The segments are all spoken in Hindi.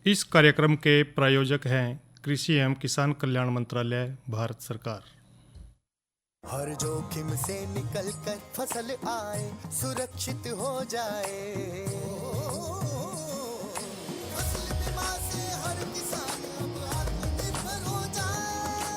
इस कार्यक्रम के प्रायोजक हैं कृषि एवं किसान कल्याण मंत्रालय, भारत सरकार। हर जोखिम से निकल कर फसल आए, सुरक्षित हो जाए। फसल बीमा से हर किसान अब आत्मनिर्भर हो जाए।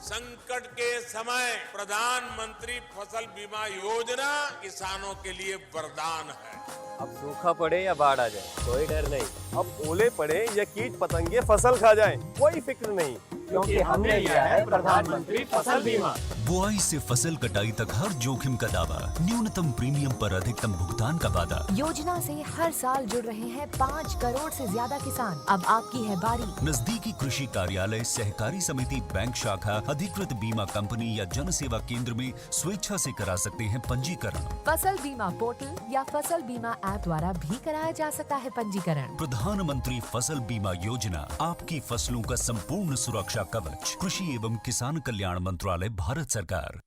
संकट के समय प्रधानमंत्री फसल बीमा योजना किसानों के लिए वरदान है। अब सूखा पड़े या बाढ़ आ जाए कोई डर नहीं। अब ओले पड़े या कीट पतंगे फसल खा जाए कोई फिक्र नहीं, क्योंकि हमने लिया है प्रधानमंत्री फसल बीमा। बुआई से फसल कटाई तक हर जोखिम का दावा, न्यूनतम प्रीमियम पर अधिकतम भुगतान का वादा। योजना से हर साल जुड़ रहे हैं 5 करोड़ से ज्यादा किसान। अब आपकी है बारी। नजदीकी कृषि कार्यालय, सहकारी समिति, बैंक शाखा, अधिकृत बीमा कंपनी या जन सेवा केंद्र में स्वेच्छा से करा सकते हैं पंजीकरण। फसल बीमा पोर्टल या फसल बीमा ऐप द्वारा भी कराया जा सकता है पंजीकरण। प्रधानमंत्री फसल बीमा योजना, आपकी फसलों का संपूर्ण सुरक्षा कवच। कृषि एवं किसान कल्याण मंत्रालय, भारत सरकार।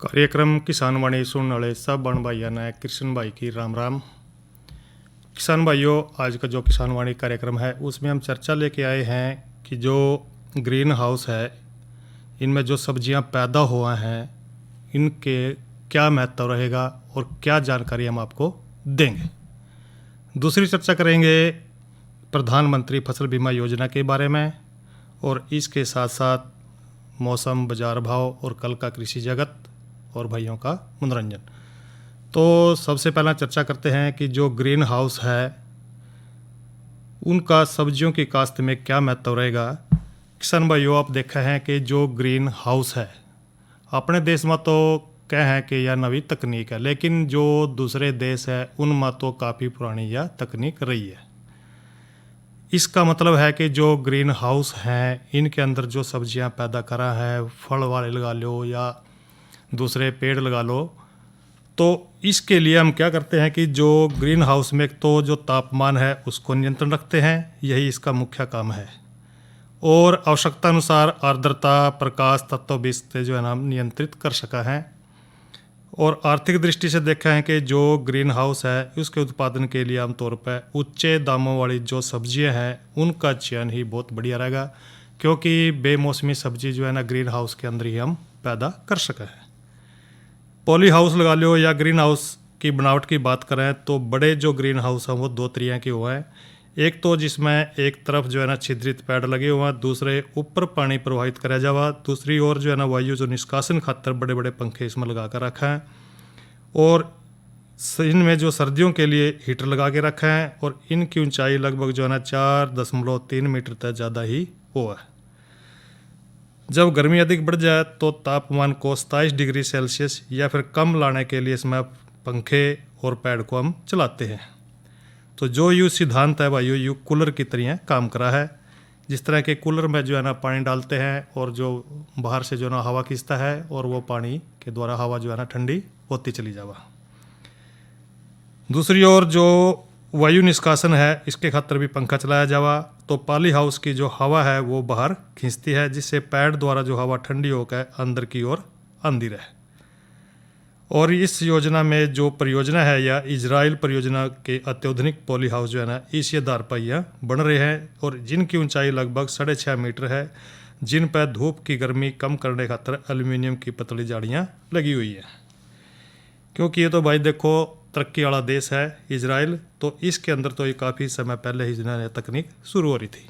कार्यक्रम किसान वाणी सुनने वाले सब बन भाइयों ने कृष्ण भाई की राम राम। किसान भाइयों, आज का जो किसान वाणी कार्यक्रम है उसमें हम चर्चा लेके आए हैं कि जो ग्रीन हाउस है, इनमें जो सब्जियां पैदा हुआ हैं इनके क्या महत्व रहेगा और क्या जानकारी हम आपको देंगे। दूसरी चर्चा करेंगे प्रधानमंत्री फसल बीमा योजना के बारे में और इसके साथ साथ मौसम, बाजार भाव और कल का कृषि जगत और भाइयों का मनोरंजन। तो सबसे पहला चर्चा करते हैं कि जो ग्रीन हाउस है उनका सब्जियों की काश्त में क्या महत्व रहेगा। किसान भाइयों, आप देखा है कि जो ग्रीन हाउस है अपने देश में तो कह है कि यह नवी तकनीक है, लेकिन जो दूसरे देश है उनमें तो काफ़ी पुरानी यह तकनीक रही है। इसका मतलब है कि जो ग्रीन हाउस हैं इनके अंदर जो सब्जियां पैदा करा है, फल वाले लगा लो या दूसरे पेड़ लगा लो, तो इसके लिए हम क्या करते हैं कि जो ग्रीन हाउस में तो जो तापमान है उसको नियंत्रण रखते हैं, यही इसका मुख्य काम है। और आवश्यकता अनुसार आर्द्रता, प्रकाश तत्व भी इससे जो है ना नियंत्रित कर सका है। और आर्थिक दृष्टि से देखा है कि जो ग्रीन हाउस है उसके उत्पादन के लिए आमतौर पर ऊंचे दामों वाली जो सब्जियां हैं उनका चयन ही बहुत बढ़िया रहेगा, क्योंकि बेमौसमी सब्जी जो है ना ग्रीन हाउस के अंदर ही हम पैदा कर सके हैं। पॉली हाउस लगा लो या ग्रीन हाउस की बनावट की बात करें तो बड़े जो ग्रीन हाउस हैं वो दो तरह के हुए हैं। एक तो जिसमें एक तरफ जो है ना छिद्रित पैड लगे हुए हैं, दूसरे ऊपर पानी प्रवाहित कराया जावा, दूसरी ओर जो है ना वायु जो निष्कासन खातर बड़े बड़े पंखे इसमें लगा कर रखा है। और इनमें जो सर्दियों के लिए हीटर लगा के रखा है और इनकी ऊंचाई लगभग जो है ना 4.3 मीटर तक ज़्यादा ही हुआ है। जब गर्मी अधिक बढ़ जाए तो तापमान को 27 डिग्री सेल्सियस या फिर कम लाने के लिए इसमें पंखे और पैड को हम चलाते हैं। तो जो यू सिद्धांत है भाई यू कूलर की तरह काम करा है। जिस तरह के कूलर में जो है ना पानी डालते हैं और जो बाहर से जो है ना हवा खींचता है और वो पानी के द्वारा हवा जो है ना ठंडी होती चली जावा। दूसरी ओर जो वायु निष्कासन है इसके खातर भी पंखा चलाया जावा। तो पॉली हाउस की जो हवा है वो बाहर खींचती है, जिससे पैड द्वारा जो हवा ठंडी होकर अंदर की ओर आंदी रहे। और इस योजना में जो परियोजना है या इजराइल परियोजना के अत्याधुनिक पॉली हाउस जो है ना इस आधार पर यह बन रहे हैं और जिनकी ऊंचाई लगभग 6.5 मीटर है, जिन पर धूप की गर्मी कम करने खातर एल्यूमिनियम की पतली जालियाँ लगी हुई है। क्योंकि ये तो भाई देखो तरक्की वाला देश है इजराइल, तो इसके अंदर तो ये काफ़ी समय पहले ही जो तकनीक शुरू हो रही थी।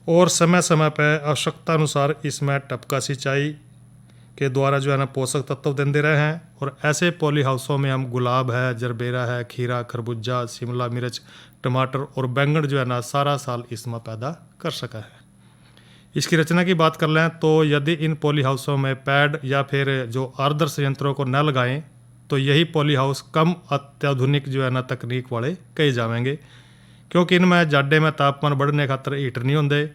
और समय समय पर आवश्यकता अनुसार इसमें टपका सिंचाई के द्वारा जो है ना पोषक तत्व देते रहे हैं। और ऐसे पॉली हाउसों में हम गुलाब है, जरबेरा है, खीरा, खरबूजा, शिमला मिर्च, टमाटर और बैंगन जो है ना सारा साल इसमें पैदा कर सका है। इसकी रचना की बात कर लें तो यदि इन पॉली हाउसों में पैड या फिर जो आदर्श यंत्रों को न लगाएं तो यही पॉली हाउस कम अत्याधुनिक जो है ना तकनीक वाले कहे जाएंगे, क्योंकि इनमें जाडे में तापमान बढ़ने खातर हीटर नहीं होंगे।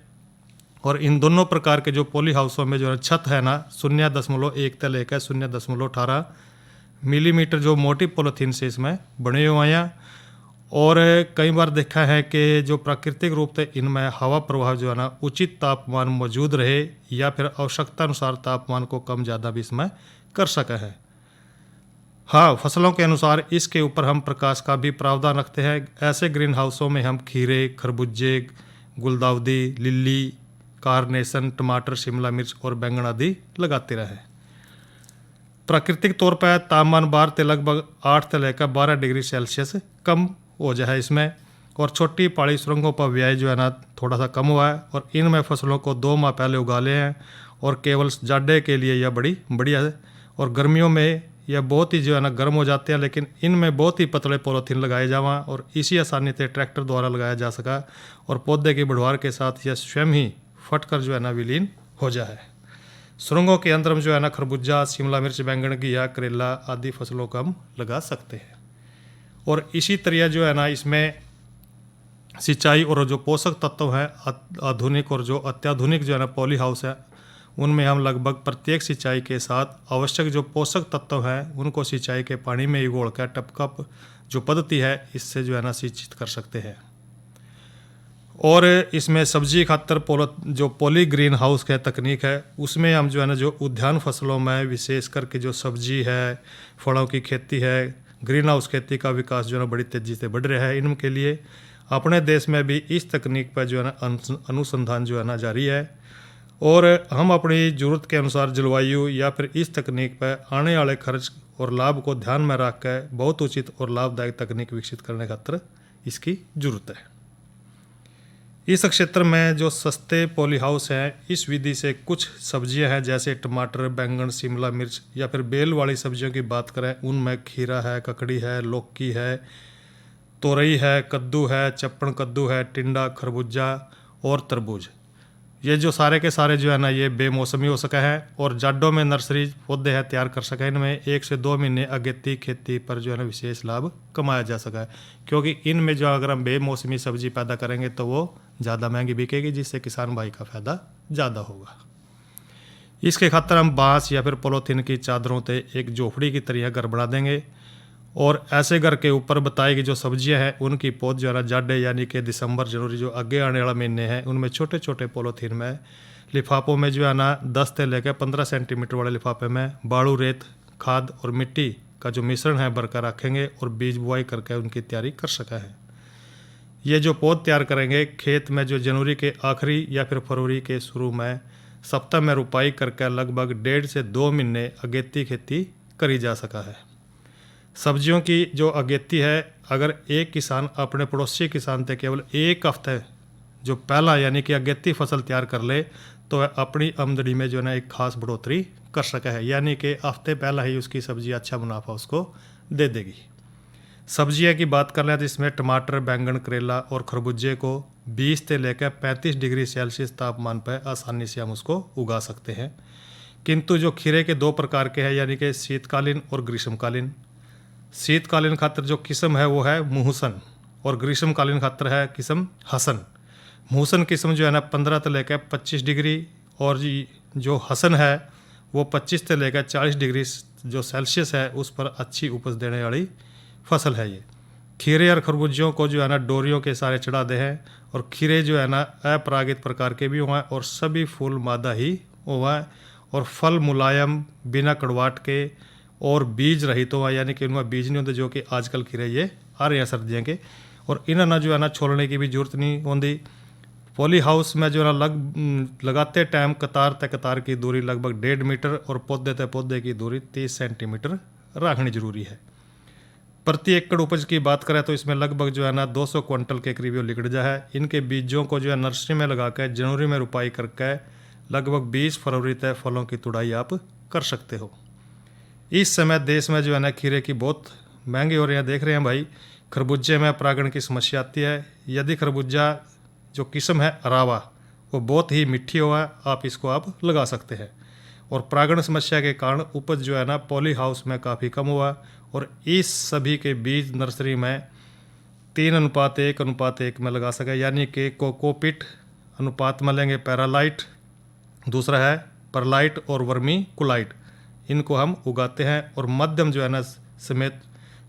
और इन दोनों प्रकार के जो पॉली हाउसों में जो छत है ना 0.1 से लेकर 0.18 मिलीमीटर जो मोटी पॉलीथीन से इसमें बने हुए हैं। और कई बार देखा है कि जो प्राकृतिक रूप से इनमें हवा प्रवाह जो है ना उचित तापमान मौजूद रहे या फिर आवश्यकता अनुसार तापमान को कम ज़्यादा भी इसमें कर सका है। हाँ, फसलों के अनुसार इसके ऊपर हम प्रकाश का भी प्रावधान रखते हैं। ऐसे ग्रीन हाउसों में हम खीरे, खरबूजे, गुलदाउदी, लिली, कारनेशन, टमाटर, शिमला मिर्च और बैंगन आदि लगाते रहे। प्राकृतिक तौर पर तापमान 12 से लगभग 8 से लेकर 12 डिग्री सेल्सियस कम हो जाए इसमें, और छोटी पहाड़ी सुरंगों पर व्यय जो है ना थोड़ा सा कम हुआ है, और इनमें फसलों को 2 माह पहले उगा ले हैं, और केवल जाड़े के लिए यह बड़ी बढ़िया है। और गर्मियों में यह बहुत ही जो है ना गर्म हो जाते हैं, लेकिन इनमें बहुत ही पतले पॉलीथीन लगाए जावा और इसी आसानी से ट्रैक्टर द्वारा लगाया जा सका, और पौधे की बढ़वार के साथ यह स्वयं ही फटकर जो है ना विलीन हो जाए। सुरंगों के अंदर में जो है ना खरबूजा, शिमला मिर्च, बैंगन की या करेला आदि फसलों को हम लगा सकते हैं। और इसी तरह जो है ना इसमें सिंचाई और जो पोषक तत्व हैं आधुनिक और जो अत्याधुनिक जो है ना पॉली हाउस है, उनमें हम लगभग प्रत्येक सिंचाई के साथ आवश्यक जो पोषक तत्व हैं उनको सिंचाई के पानी में ही घोलकर टपकप जो पद्धति है इससे जो है ना सिंचित कर सकते हैं। और इसमें सब्जी खातर जो पॉली ग्रीन हाउस का तकनीक है उसमें हम जो है ना जो उद्यान फसलों में विशेष करके जो सब्जी है, फलों की खेती है, ग्रीन हाउस खेती का विकास जो है ना बड़ी तेज़ी से बढ़ रहा है। इनके लिए अपने देश में भी इस तकनीक पर जो है ना अनुसंधान जो है ना जारी है, और हम अपनी ज़रूरत के अनुसार जलवायु या फिर इस तकनीक पर आने वाले खर्च और लाभ को ध्यान में रख कर बहुत उचित और लाभदायक तकनीक विकसित करने खातिर इसकी ज़रूरत है। इस क्षेत्र में जो सस्ते पॉली हाउस हैं, इस विधि से कुछ सब्जियां हैं जैसे टमाटर, बैंगन, शिमला मिर्च या फिर बेल वाली सब्जियों की बात करें, उनमें खीरा है, ककड़ी है, लौकी है, तोरई है, कद्दू है, चप्पण कद्दू है, टिंडा, खरबूजा और तरबूज। ये जो सारे के सारे जो है ना ये बेमौसमी हो सका है, और जाडों में नर्सरी पौधे हैं तैयार कर सका है। इनमें 1 से 2 महीने अगेती खेती पर जो है ना विशेष लाभ कमाया जा सका है, क्योंकि इनमें जो अगर हम बेमौसमी सब्जी पैदा करेंगे तो वो ज़्यादा महंगी बिकेगी, जिससे किसान भाई का फ़ायदा ज़्यादा होगा। इसके खातर हम बांस या फिर पॉलीथीन की चादरों से एक झोपड़ी की तरह घर बना देंगे, और ऐसे घर के ऊपर बताई गई जो सब्जियां हैं उनकी पौध जो है ना जाडे यानी कि दिसंबर, जनवरी जो आगे आने वाला महीने हैं उनमें छोटे छोटे पॉलीथीन में लिफाफों में जो है ना 10 से लेकर 15 सेंटीमीटर वाले लिफाफे में बालू, रेत, खाद और मिट्टी का जो मिश्रण है भरकर रखेंगे, और बीज बुआई करके उनकी तैयारी कर सका है। ये जो पौध तैयार करेंगे खेत में जो जनवरी के आखिरी या फिर फरवरी के शुरू में सप्ताह में रुपाई करके लगभग 1.5 से 2 महीने अगेती खेती करी जा सका है। सब्जियों की जो अगेती है, अगर एक किसान अपने पड़ोसी किसान से केवल 1 हफ्ते जो पहला यानी कि अगेती फसल तैयार कर ले तो वह अपनी आमदनी में जो है ना एक खास बढ़ोतरी कर सका है, यानी कि हफ्ते पहला ही उसकी सब्जी अच्छा मुनाफा उसको दे देगी। सब्जियां की बात कर लें तो इसमें टमाटर, बैंगन, करेला और खरबूजे को 20 से लेकर 35 डिग्री सेल्सियस तापमान पर आसानी से हम उसको उगा सकते हैं। किंतु जो खीरे के 2 प्रकार के हैं, यानी कि शीतकालीन और ग्रीष्मकालीन। शीतकालीन खातर जो किस्म है वो है मुहसन, और ग्रीष्मकालीन खातर है किस्म हसन। मुहसन किस्म जो है ना 15 से लेकर 25 डिग्री, और जो हसन है वो 25 से लेकर 40 डिग्री जो सेल्सियस है उस पर अच्छी उपज देने वाली फसल है। ये खीरे और खरबूजों को जो है ना डोरियों के सारे चढ़ा दे हैं, और खीरे जो है ना अपरागित प्रकार के भी हुआ है, और सभी फूल मादा ही हुआ है, और फल मुलायम, बिना कड़वाहट के और बीज रहित हुआ, यानी कि उनमें बीज नहीं होते जो कि आजकल खीरे ये आ रहे हैं सर्दियों के, और इन्हें जो है ना छोड़ने की भी जरूरत नहीं होती। पॉली हाउस में जो है ना लगाते टाइम कतार तक कतार की दूरी लगभग 1.5 मीटर और पौधे तक पौधे की दूरी 30 सेंटीमीटर रखनी जरूरी है। प्रति एकड़ उपज की बात करें तो इसमें लगभग जो है ना 200 क्विंटल के करीब लिगड़ है। इनके बीजों को जो है नर्सरी में लगा कर जनवरी में रुपाई करके लगभग 20 फरवरी तक फलों की तुड़ाई आप कर सकते हो। इस समय देश में जो है ना खीरे की बहुत महंगे हो रहे हैं, देख रहे हैं भाई। खरबूजे में परागण की समस्या आती है। यदि खरबूजा जो किस्म है अरावा वो बहुत ही मीठी हुआ है, आप इसको आप लगा सकते हैं, और परागण समस्या के कारण उपज जो है ना पॉली हाउस में काफ़ी कम हुआ, और इस सभी के बीज नर्सरी में 3:1:1 में लगा सके, यानी कि कोकोपिट अनुपात में लेंगे पैरालाइट, दूसरा है परलाइट और वर्मी कुलाइट, इनको हम उगाते हैं, और मध्यम जो है ना समेत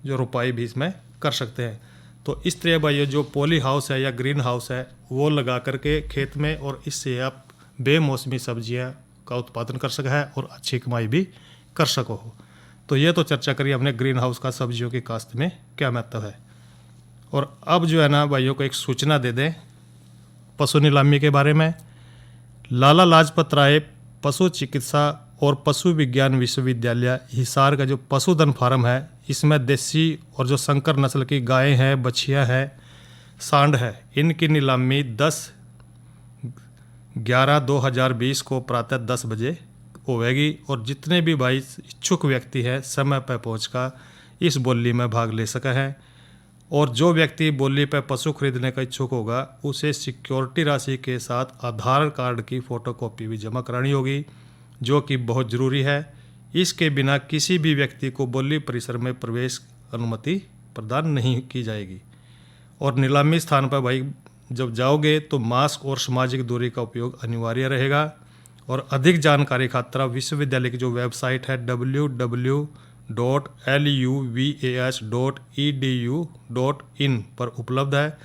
जो रुपाई भी इसमें कर सकते हैं। तो इस तरह भाई ये जो पॉली हाउस है या ग्रीन हाउस है वो लगा करके खेत में, और इससे आप बेमौसमी सब्जियां का उत्पादन कर सका है और अच्छी कमाई भी कर सको हो। तो ये तो चर्चा करी हमने ग्रीन हाउस का सब्जियों की काश्त में क्या महत्व है। और अब जो है ना भाइयों को एक सूचना दे दें पशु नीलामी के बारे में। लाला लाजपत राय पशु चिकित्सा और पशु विज्ञान विश्वविद्यालय हिसार का जो पशुधन फार्म है, इसमें देसी और जो संकर नस्ल की गायें हैं, बछियाँ हैं, सांड है, इनकी नीलामी 10/11/2020 को प्रातः 10 बजे होगी। और जितने भी भाई इच्छुक व्यक्ति हैं समय पर पहुंचकर इस बोली में भाग ले सके हैं। और जो व्यक्ति बोली पर पशु खरीदने का इच्छुक होगा उसे सिक्योरिटी राशि के साथ आधार कार्ड की फ़ोटोकॉपी भी जमा करानी होगी, जो कि बहुत ज़रूरी है। इसके बिना किसी भी व्यक्ति को बोली परिसर में प्रवेश अनुमति प्रदान नहीं की जाएगी। और नीलामी स्थान पर भाई जब जाओगे तो मास्क और सामाजिक दूरी का उपयोग अनिवार्य रहेगा। और अधिक जानकारी खातिर विश्वविद्यालय की जो वेबसाइट है www.luvas.edu.in पर उपलब्ध है,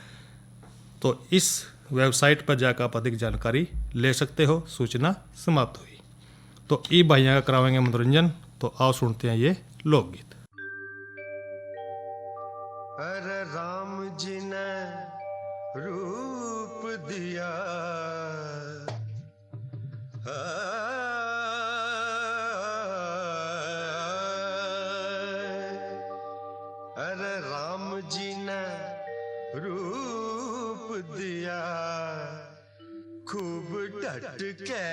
तो इस वेबसाइट पर जाकर आप अधिक जानकारी ले सकते हो। सूचना समाप्त हुई। तो ई भाइयों का करावेंगे मनोरंजन, तो आओ सुनते हैं ये लोकगीत। अरे राम जी ने रूप दिया, अरे राम जी ने रूप दिया खूब डट के,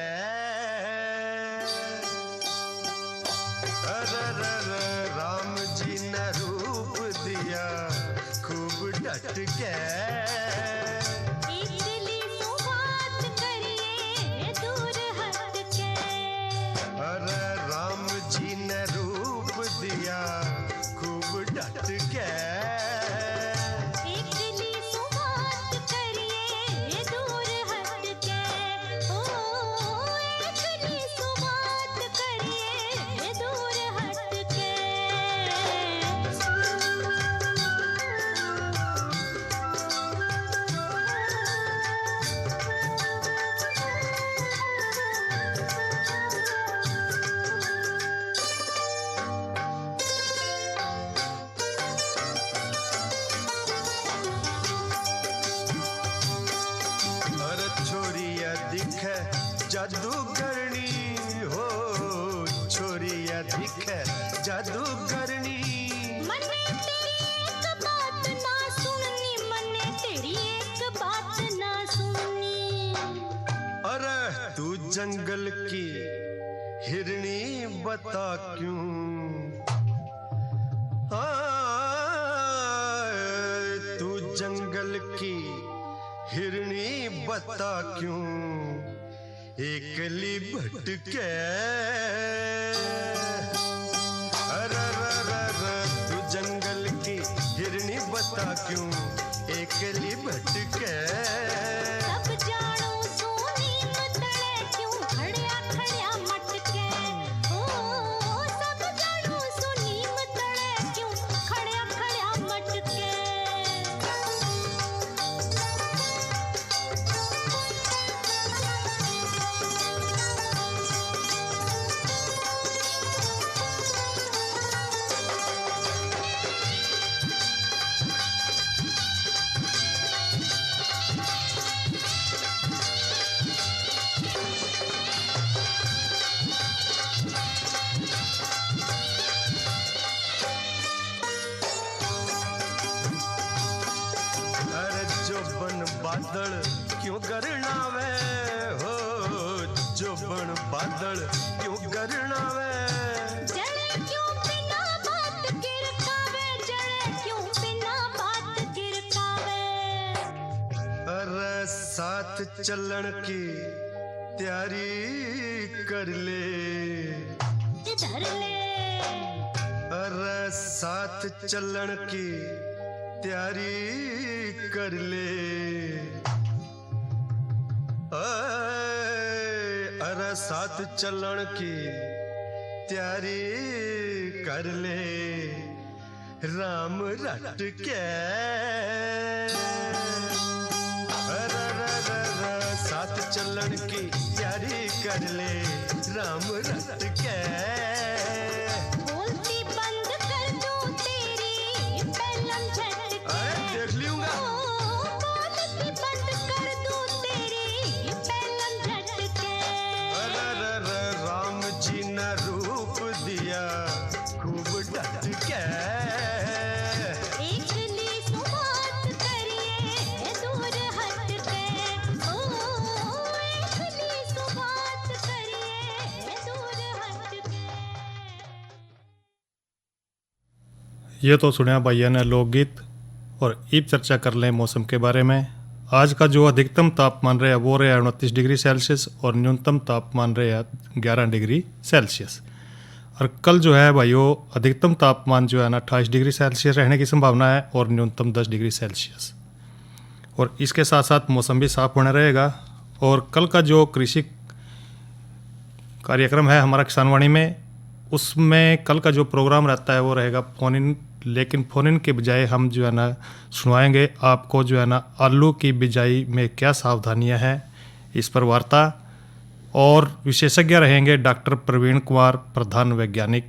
अरे राम जी ने रूप दिया खूब डट के। अरे राम जी ने रूप दिया खूब डट के। जादूगरनी हो छोरिया दिखे जादूगरनी। मने तेरी एक बात ना सुननी, मने तेरी एक बात ना सुननी। अरे तू जंगल की हिरनी बता क्यों, तू जंगल की हिरनी बता क्यों एकली भटके। अरे तू जंगल की हिरनी बता क्यों एकली भटके। सब जानो सोनी मतड़े क्यों खड़िया खड़िया मटके। ओ सब जानो सोनी मतड़े क्यों खड़िया खड़िया मटके। बादल क्यों गरनावे हो, जो बन बादल क्यों गरनावे। जड़े क्यों बिना बात गिरकावे, जड़े क्यों बिना बात गिरकावे। अरे साथ चलन की तैयारी कर ले, इधर ले। अरे साथ चलन की तैयारी कर ले। अरे साथ चलन की तैयारी कर ले राम रट के। अरे साथ चलन की तैयारी कर ले राम रट के। बोलती ये तो सुना भैया ने लोकगीत, और अब चर्चा कर लें मौसम के बारे में। आज का जो अधिकतम तापमान रहा वो रहा 29 डिग्री सेल्सियस और न्यूनतम तापमान रहा 11 डिग्री सेल्सियस। और कल जो है भाइयों अधिकतम तापमान जो है ना 28 डिग्री सेल्सियस रहने की संभावना है और न्यूनतम 10 डिग्री सेल्सियस। और इसके साथ साथ मौसम भी साफ बना रहेगा। और कल का जो कृषि कार्यक्रम है हमारा किसानवाणी में, उसमें कल का जो प्रोग्राम रहता है वो रहेगा फ़ोन इन, लेकिन फ़ोन इन के बजाय हम जो है ना सुनवाएंगे आपको जो है ना आलू की बिजाई में क्या सावधानियां हैं, इस पर वार्ता। और विशेषज्ञ रहेंगे डॉक्टर प्रवीण कुमार, प्रधान वैज्ञानिक।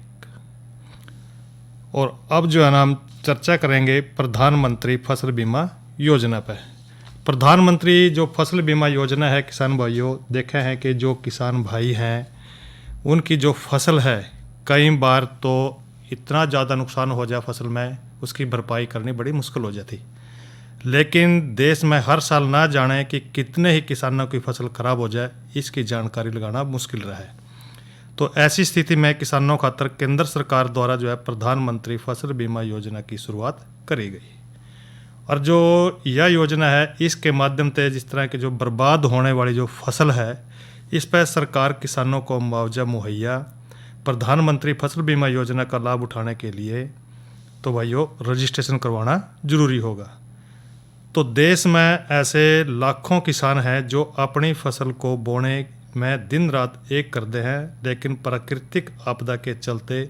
और अब जो है ना हम चर्चा करेंगे प्रधानमंत्री फसल बीमा योजना पर। प्रधानमंत्री जो फसल बीमा योजना है किसान भाइयों, देखे हैं कि जो किसान भाई हैं उनकी जो फसल है कई बार तो इतना ज़्यादा नुकसान हो जाए फसल में, उसकी भरपाई करनी बड़ी मुश्किल हो जाती। लेकिन देश में हर साल ना जाने कि कितने ही किसानों की फसल खराब हो जाए, इसकी जानकारी लगाना मुश्किल रहा है। तो ऐसी स्थिति में किसानों खातर केंद्र सरकार द्वारा जो है प्रधानमंत्री फसल बीमा योजना की शुरुआत करी गई। और जो यह योजना है इसके माध्यम से जिस तरह की जो बर्बाद होने वाली जो फसल है इस पर सरकार किसानों को मुआवजा मुहैया। प्रधानमंत्री फसल बीमा योजना का लाभ उठाने के लिए तो भाइयों रजिस्ट्रेशन करवाना जरूरी होगा। तो देश में ऐसे लाखों किसान हैं जो अपनी फसल को बोने में दिन रात एक करते हैं, लेकिन प्राकृतिक आपदा के चलते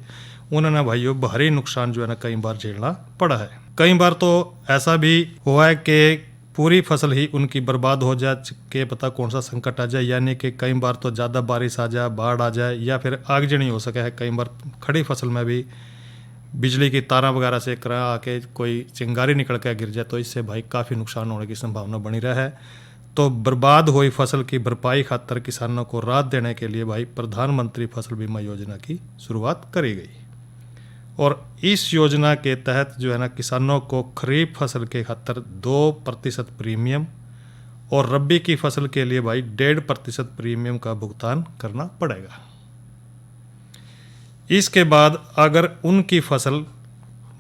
उन्होंने भाइयों भारी नुकसान जो है ना कई बार झेलना पड़ा है। कई बार तो ऐसा भी हुआ है कि पूरी फसल ही उनकी बर्बाद हो जाए, के पता कौन सा संकट आ जाए, यानी कि कई बार तो ज़्यादा बारिश आ जाए, बाढ़ आ जाए, या फिर आगजनी हो सके है। कई बार खड़ी फसल में भी बिजली की तारा वगैरह से करा आके कोई चिंगारी निकल के गिर जाए, तो इससे भाई काफ़ी नुकसान होने की संभावना बनी रहा है। तो बर्बाद हुई फसल की भरपाई खातर किसानों को राहत देने के लिए भाई प्रधानमंत्री फसल बीमा योजना की शुरुआत करी गई। और इस योजना के तहत जो है ना किसानों को खरीफ फसल के खातर 2% प्रीमियम और रबी की फसल के लिए भाई 1.5% प्रीमियम का भुगतान करना पड़ेगा। इसके बाद अगर उनकी फसल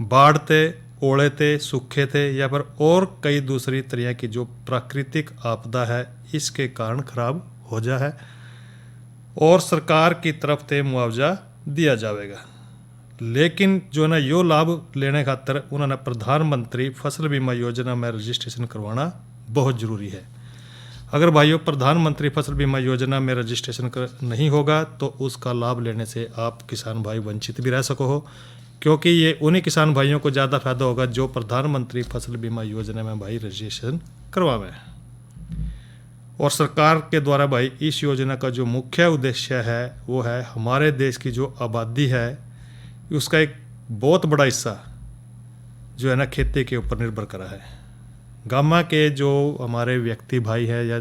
बाढ़ थे, ओले थे, सूखे थे या फिर और कई दूसरी तरह की जो प्राकृतिक आपदा है इसके कारण खराब हो जाए और सरकार की तरफ से मुआवजा दिया जाएगा। लेकिन जो ना यो लाभ लेने खातर उन्होंने प्रधानमंत्री फसल बीमा योजना में रजिस्ट्रेशन करवाना बहुत ज़रूरी है। अगर भाइयों प्रधानमंत्री फसल बीमा योजना में रजिस्ट्रेशन नहीं होगा तो उसका लाभ लेने से आप किसान भाई वंचित भी रह सको हो, क्योंकि ये उन्हीं किसान भाइयों को ज़्यादा फायदा होगा जो प्रधानमंत्री फसल बीमा योजना में भाई रजिस्ट्रेशन करवावे। और सरकार के द्वारा भाई इस योजना का जो मुख्य उद्देश्य है वो है हमारे देश की जो आबादी है उसका एक बहुत बड़ा हिस्सा जो है ना खेती के ऊपर निर्भर करा है। गामा के जो हमारे व्यक्ति भाई हैं या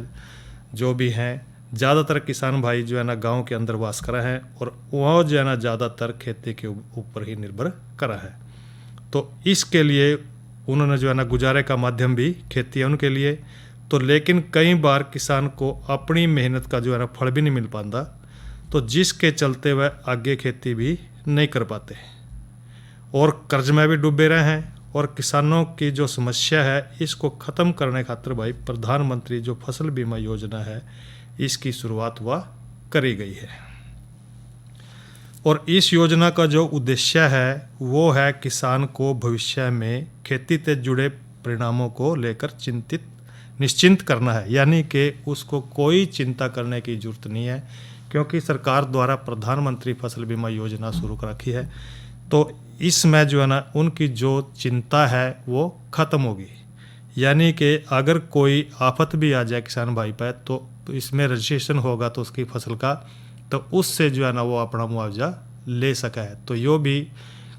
जो भी हैं, ज़्यादातर किसान भाई जो है ना गांव के अंदर वास करा है और वह जो है ना ज़्यादातर खेती के ऊपर ही निर्भर करा है। तो इसके लिए उन्होंने जो है ना गुजारे का माध्यम भी खेती है उनके लिए। तो लेकिन कई बार किसान को अपनी मेहनत का जो है ना फल भी नहीं मिल पाता, तो जिसके चलते वह आगे खेती भी नहीं कर पाते और कर्ज में भी डूबे रहे हैं। और किसानों की जो समस्या है इसको ख़त्म करने खातिर भाई प्रधानमंत्री जो फसल बीमा योजना है इसकी शुरुआत वह करी गई है। और इस योजना का जो उद्देश्य है वो है किसान को भविष्य में खेती से जुड़े परिणामों को लेकर निश्चिंत करना है, यानी कि उसको कोई चिंता करने की जरूरत नहीं है, क्योंकि सरकार द्वारा प्रधानमंत्री फसल बीमा योजना शुरू कर रखी है। तो इसमें जो है ना उनकी जो चिंता है वो ख़त्म होगी, यानी कि अगर कोई आफत भी आ जाए किसान भाई पर तो इसमें रजिस्ट्रेशन होगा तो उसकी फसल का, तो उससे जो है ना वो अपना मुआवजा ले सका है। तो यो भी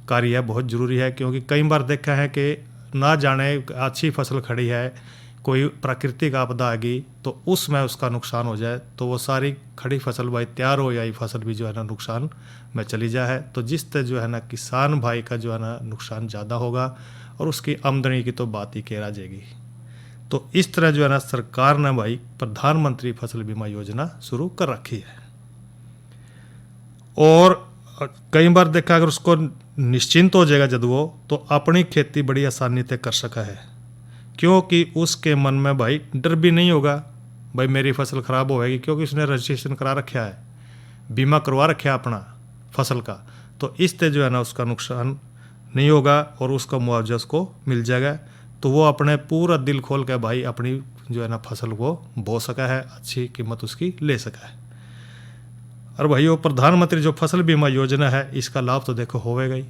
कार्य बहुत ज़रूरी है, क्योंकि कई बार देखा है कि ना जाने अच्छी फसल खड़ी है, कोई प्राकृतिक आपदा आ गई तो उसमें उसका नुकसान हो जाए तो वो सारी खड़ी फसल भाई तैयार हो जाए फसल भी जो है ना नुकसान में चली जाए। तो जिससे जो है ना किसान भाई का जो है ना नुकसान ज़्यादा होगा और उसकी आमदनी की तो बात ही कह जाएगी। तो इस तरह जो है ना सरकार ने भाई प्रधानमंत्री फसल बीमा योजना शुरू कर रखी है। और कई बार देखा अगर उसको निश्चिंत हो जाएगा जब वो, तो अपनी खेती बड़ी आसानी से कर सका है, क्योंकि उसके मन में भाई डर भी नहीं होगा भाई मेरी फसल ख़राब होएगी, क्योंकि उसने रजिस्ट्रेशन करा रखा है, बीमा करवा रखा है अपना फसल का। तो इससे जो है ना उसका नुकसान नहीं होगा और उसका मुआवजा उसको मिल जाएगा। तो वो अपने पूरा दिल खोल के भाई अपनी जो है ना फसल को बो सका है, अच्छी कीमत उसकी ले सका है। और भाई वो प्रधानमंत्री जो फसल बीमा योजना है, इसका लाभ तो देखो होवेगा ही,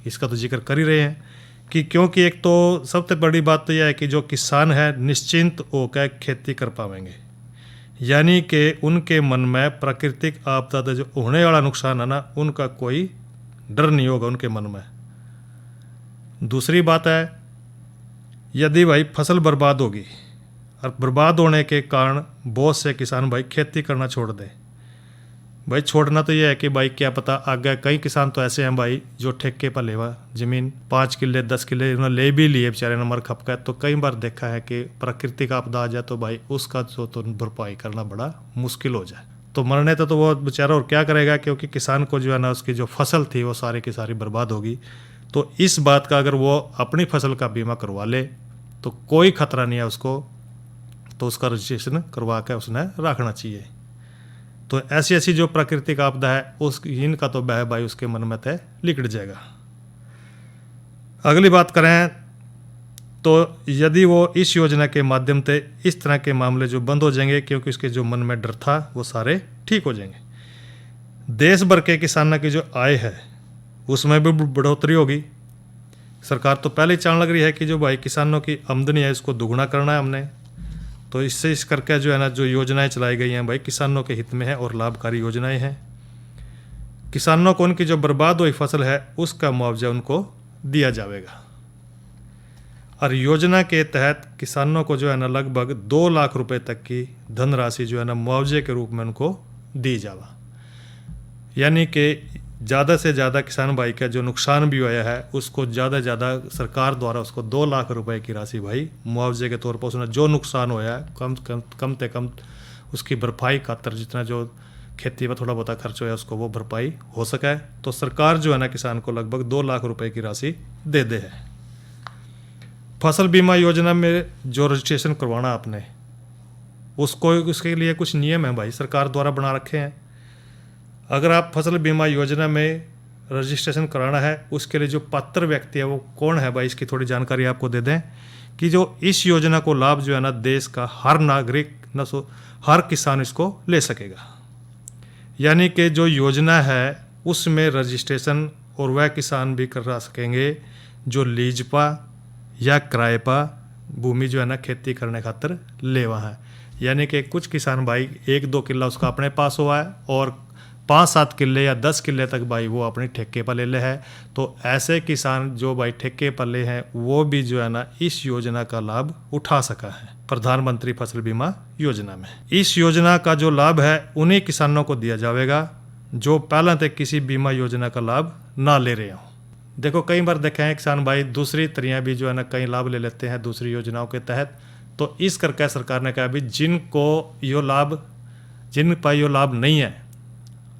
इसका तो जिक्र कर ही रहे हैं कि क्योंकि एक तो सबसे बड़ी बात तो यह है कि जो किसान है निश्चिंत होकर खेती कर पाएंगे, यानी कि उनके मन में प्राकृतिक आपदा से जो होने वाला नुकसान है ना, उनका कोई डर नहीं होगा उनके मन में। दूसरी बात है, यदि भाई फसल बर्बाद होगी और बर्बाद होने के कारण बहुत से किसान भाई खेती करना छोड़ दें, भाई छोड़ना तो यह है कि भाई क्या पता आगे कई किसान तो ऐसे हैं भाई जो ठेके पर लेवा ज़मीन 5 किले 10 किले उन्होंने ले भी लिए बेचारे नंबर खप का। तो कई बार देखा है कि प्राकृतिक आपदा आ जाए तो भाई उसका जो तो भरपाई करना बड़ा मुश्किल हो जाए, तो मरने तो वो बेचारा और क्या करेगा, क्योंकि किसान को जो है ना उसकी जो फसल थी वो सारी की सारी बर्बाद होगी। तो इस बात का अगर वो अपनी फसल का बीमा करवा ले तो कोई खतरा नहीं है उसको, तो उसका रजिस्ट्रेशन करवा के उसने रखना चाहिए। तो ऐसी ऐसी जो प्राकृतिक आपदा है उस इनका तो बह भाई उसके मन में तय लिकट जाएगा। अगली बात करें तो यदि वो इस योजना के माध्यम से इस तरह के मामले जो बंद हो जाएंगे, क्योंकि उसके जो मन में डर था वो सारे ठीक हो जाएंगे। देश भर के किसानों की जो आय है उसमें भी बढ़ोतरी होगी। सरकार तो पहले ही चाल लग रही है कि जो भाई किसानों की आमदनी है इसको दुगना करना है हमने। तो इससे इस करके जो है ना जो योजनाएं चलाई गई हैं भाई किसानों के हित में है और लाभकारी योजनाएं हैं। किसानों को उनकी जो बर्बाद हुई फसल है उसका मुआवजा उनको दिया जाएगा। और योजना के तहत किसानों को जो है ना लगभग 2 लाख रुपए तक की धनराशि जो है ना मुआवजे के रूप में उनको दी जावा, यानी कि ज़्यादा से ज़्यादा किसान भाई का जो नुकसान भी हुआ है उसको ज़्यादा से ज़्यादा सरकार द्वारा उसको 2 लाख रुपए की राशि भाई मुआवजे के तौर पर उसने जो नुकसान हुआ है कम से कम उसकी भरपाई खातर जितना जो खेती पर थोड़ा बहुत खर्च हुआ है उसको वो भरपाई हो सका है। तो सरकार जो है ना किसान को लगभग 2 लाख रुपए की राशि दे है। फसल बीमा योजना में जो रजिस्ट्रेशन करवाना आपने उसको उसके लिए कुछ नियम है भाई सरकार द्वारा बना रखे हैं। अगर आप फसल बीमा योजना में रजिस्ट्रेशन कराना है उसके लिए जो पात्र व्यक्ति है वो कौन है भाई, इसकी थोड़ी जानकारी आपको दे दें कि जो इस योजना को लाभ जो है ना देश का हर नागरिक हर किसान इसको ले सकेगा। यानी कि जो योजना है उसमें रजिस्ट्रेशन और वह किसान भी करा सकेंगे जो लीज पा या किराए पा भूमि जो है ना खेती करने खातिर लेवा है। यानी कि कुछ किसान भाई 1-2 किला उसका अपने पास हुआ है और 5-7 किले या 10 किले तक भाई वो अपने ठेके पर ले है। तो ऐसे किसान जो भाई ठेके पर ले हैं वो भी जो है ना इस योजना का लाभ उठा सका है प्रधानमंत्री फसल बीमा योजना में। इस योजना का जो लाभ है उन्हीं किसानों को दिया जाएगा जो पहले तक किसी बीमा योजना का लाभ ना ले रहे हों। देखो कई बार देखे हैं किसान भाई दूसरी तरह भी जो है ना कई लाभ ले लेते हैं दूसरी योजनाओं के तहत। तो इस करके सरकार ने कहा भी जिन पर यो लाभ नहीं है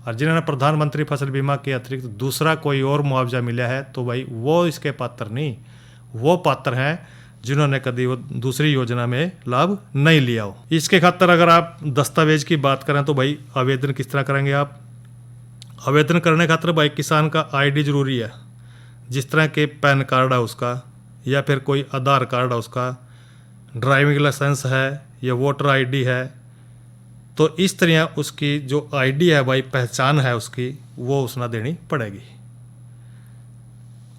और जिन्होंने प्रधानमंत्री फसल बीमा के अतिरिक्त दूसरा कोई और मुआवजा मिला है तो भाई वो इसके पात्र नहीं, वो पात्र हैं जिन्होंने कभी वो दूसरी योजना में लाभ नहीं लिया हो। इसके खातर अगर आप दस्तावेज की बात करें तो भाई आवेदन किस तरह करेंगे आप। आवेदन करने खातर भाई किसान का आईडी जरूरी है, जिस तरह के पैन कार्ड है उसका या फिर कोई आधार कार्ड है उसका, ड्राइविंग लाइसेंस है या वोटर आईडी है। तो इस तरह उसकी जो आईडी है भाई पहचान है उसकी वो उसने देनी पड़ेगी।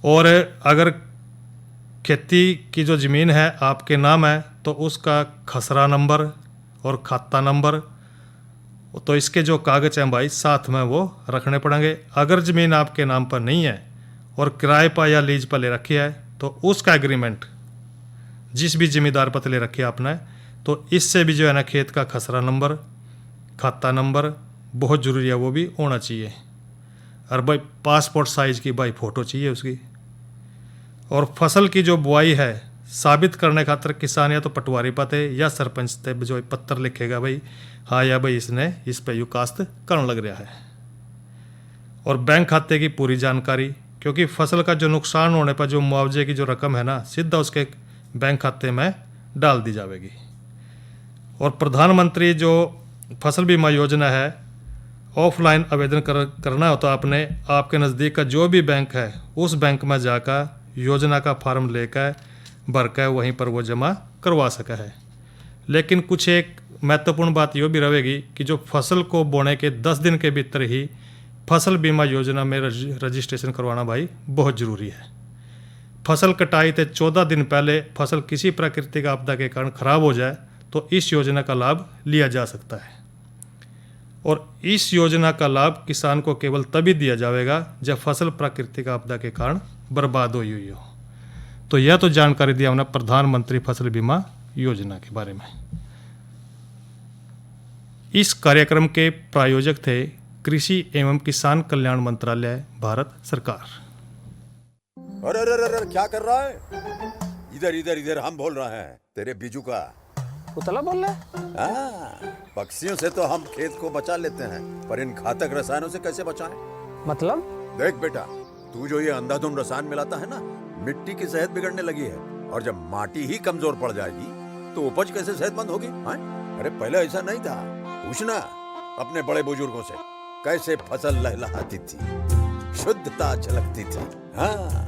और अगर खेती की जो ज़मीन है आपके नाम है तो उसका खसरा नंबर और खाता नंबर तो इसके जो कागज़ हैं भाई साथ में वो रखने पड़ेंगे। अगर ज़मीन आपके नाम पर नहीं है और किराए पर या लीज पर ले रखी है तो उसका एग्रीमेंट जिस भी जिम्मेदार पर ले रखी है आपने तो इससे भी जो है ना खेत का खसरा नंबर खाता नंबर बहुत ज़रूरी है वो भी होना चाहिए। और भाई पासपोर्ट साइज़ की भाई फ़ोटो चाहिए उसकी। और फसल की जो बुआई है साबित करने खातर किसान या तो पटवारी पते या सरपंच ते जो पत्र लिखेगा भाई हाँ या भाई इसने इस पे यू काश्त करने लग रहा है। और बैंक खाते की पूरी जानकारी क्योंकि फसल का जो नुकसान होने पर जो मुआवजे की जो रकम है ना, सीधा उसके बैंक खाते में डाल दी जाएगी। और प्रधानमंत्री जो फसल बीमा योजना है, ऑफलाइन आवेदन करना हो तो आपने आपके नज़दीक का जो भी बैंक है उस बैंक में जाकर योजना का फॉर्म लेकर भर कर वहीं पर वो जमा करवा सका है। लेकिन कुछ एक महत्वपूर्ण बात ये भी रहेगी कि जो फसल को बोने के 10 दिन के भीतर ही फसल बीमा योजना में रजिस्ट्रेशन करवाना भाई बहुत ज़रूरी है। फसल कटाई से 14 दिन पहले फसल किसी प्राकृतिक आपदा के कारण खराब हो जाए तो इस योजना का लाभ लिया जा सकता है। और इस योजना का लाभ किसान को केवल तभी दिया जाएगा जब फसल प्राकृतिक आपदा के कारण बर्बाद हुई हुई हो। तो यह तो जानकारी दिया हमने प्रधानमंत्री फसल बीमा योजना के बारे में। इस कार्यक्रम के प्रायोजक थे कृषि एवं किसान कल्याण मंत्रालय, भारत सरकार। अरे अरे अरे अरे, क्या कर रहा है? इधर इधर इधर, हम बोल रहे हैं तेरे बीजू का। उतला बोल रहा है? हाँ, पक्षियों से तो हम खेत को बचा लेते हैं, पर इन घातक रसायनों से कैसे बचाएं? मतलब? देख बेटा, तू जो ये अंधाधुंध रसायन मिलाता है ना, मिट्टी की सेहत बिगड़ने लगी है। और जब माटी ही कमजोर पड़ जाएगी तो उपज कैसे सेहतमंद होगी? हाँ? अरे पहले ऐसा नहीं था। पूछना अपने बड़े बुजुर्गों से, कैसे फसल लहलहाती थी, शुद्धता झलकती थी। हाँ,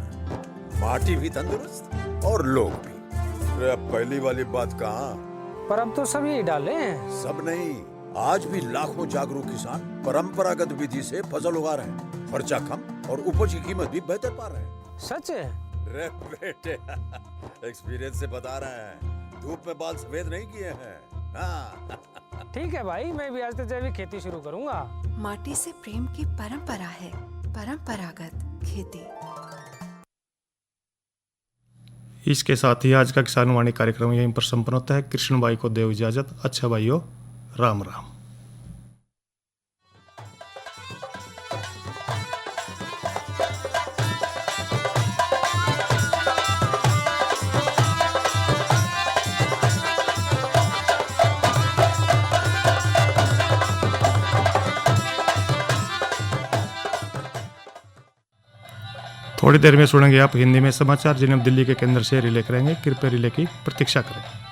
माटी भी तंदुरुस्त और लोग भी। अरे अब पहली वाली बात कहाँ? पर अब तो सब यही डाले हैं। सब नहीं, आज भी लाखों जागरूक किसान परंपरागत विधि से फसल उगा रहे हैं। खर्चा कम और उपज की कीमत भी बेहतर पा रहे हैं। सच है? रे बेटे, एक्सपीरियंस से बता रहे हैं, धूप में बाल सफेद नहीं किए हैं। हाँ। ठीक है भाई, मैं भी आज से जैविक खेती शुरू करूंगा। माटी से प्रेम की परंपरा है, परंपरागत खेती। इसके साथ ही आज का किसान वाणी कार्यक्रम यहीं पर संपन्न होता है। कृष्ण भाई को देव इजाजत। अच्छा भाइयों, राम राम। थोड़ी देर में सुनेंगे आप हिंदी में समाचार, जिन्हें हम दिल्ली के केंद्र से रिले करेंगे। कृपया रिले की प्रतीक्षा करें।